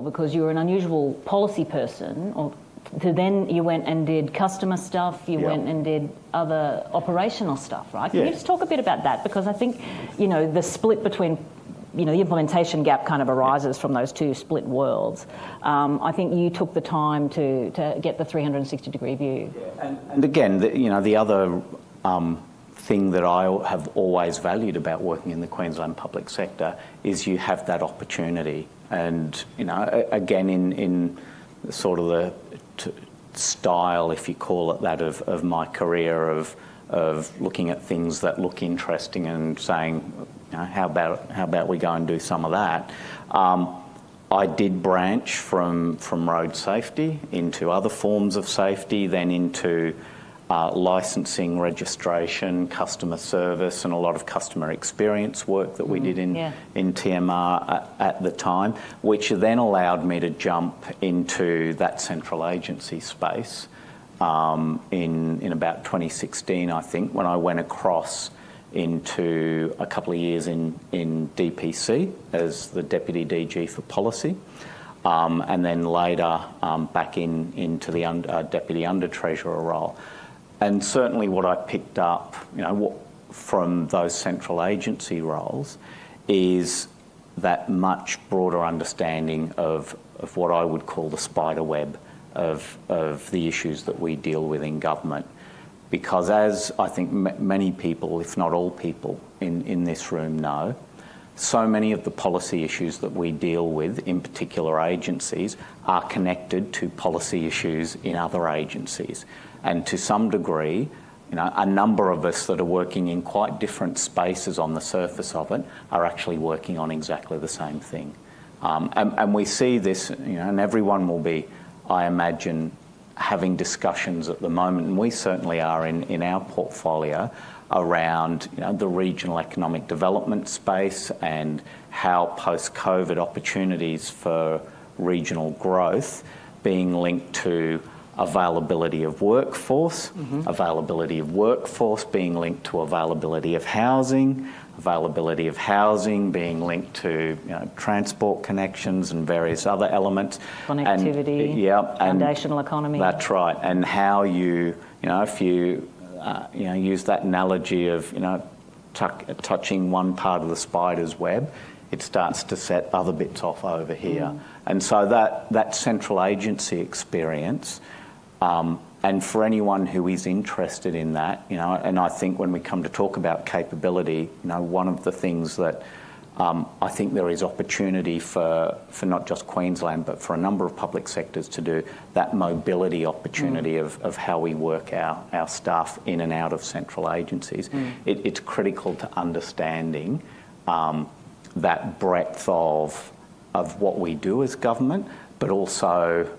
because you were an unusual policy person, then you went and did customer stuff, you went and did other operational stuff, right? Can you just talk a bit about that? Because I think, the split between, the implementation gap kind of arises from those two split worlds. I think you took the time to get the 360-degree view. Yeah. And again, the other thing that I have always valued about working in the Queensland public sector is you have that opportunity. And, again, in sort of the style, if you call it that, of my career of looking at things that look interesting and saying, how about we go and do some of that? I did branch from road safety into other forms of safety, then into licensing, registration, customer service, and a lot of customer experience work that we did in TMR at the time, which then allowed me to jump into that central agency space in about 2016, I think, when I went across into a couple of years in DPC as the Deputy DG for Policy, and then later back into the Deputy Under-Treasurer role. And certainly what I picked up, from those central agency roles is that much broader understanding of what I would call the spider web of the issues that we deal with in government. Because as I think many people, if not all people in this room know, so many of the policy issues that we deal with in particular agencies are connected to policy issues in other agencies. And to some degree, a number of us that are working in quite different spaces on the surface of it are actually working on exactly the same thing. And we see this, and everyone will be, I imagine, having discussions at the moment, and we certainly are in our portfolio, around the regional economic development space and how post-COVID opportunities for regional growth being linked to availability of workforce, availability of workforce being linked to availability of housing being linked to transport connections and various other elements. Connectivity, foundational economy. That's right. And how if you use that analogy of touching one part of the spider's web, it starts to set other bits off over here. And so that central agency experience, and for anyone who is interested in that, and I think when we come to talk about capability, one of the things that I think there is opportunity for not just Queensland, but for a number of public sectors to do that mobility opportunity of how we work our staff in and out of central agencies. It's critical to understanding that breadth of what we do as government, but also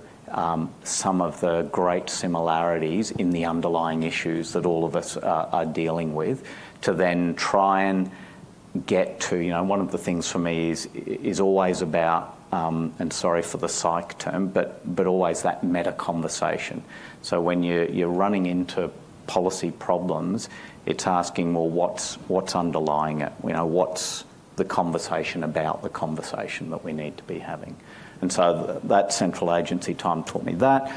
some of the great similarities in the underlying issues that all of us are dealing with, to then try and get to, one of the things for me is always about, and sorry for the psych term, but always that meta conversation. So when you're running into policy problems, it's asking, well, what's underlying it? What's the conversation about the conversation that we need to be having? And so that central agency time taught me that.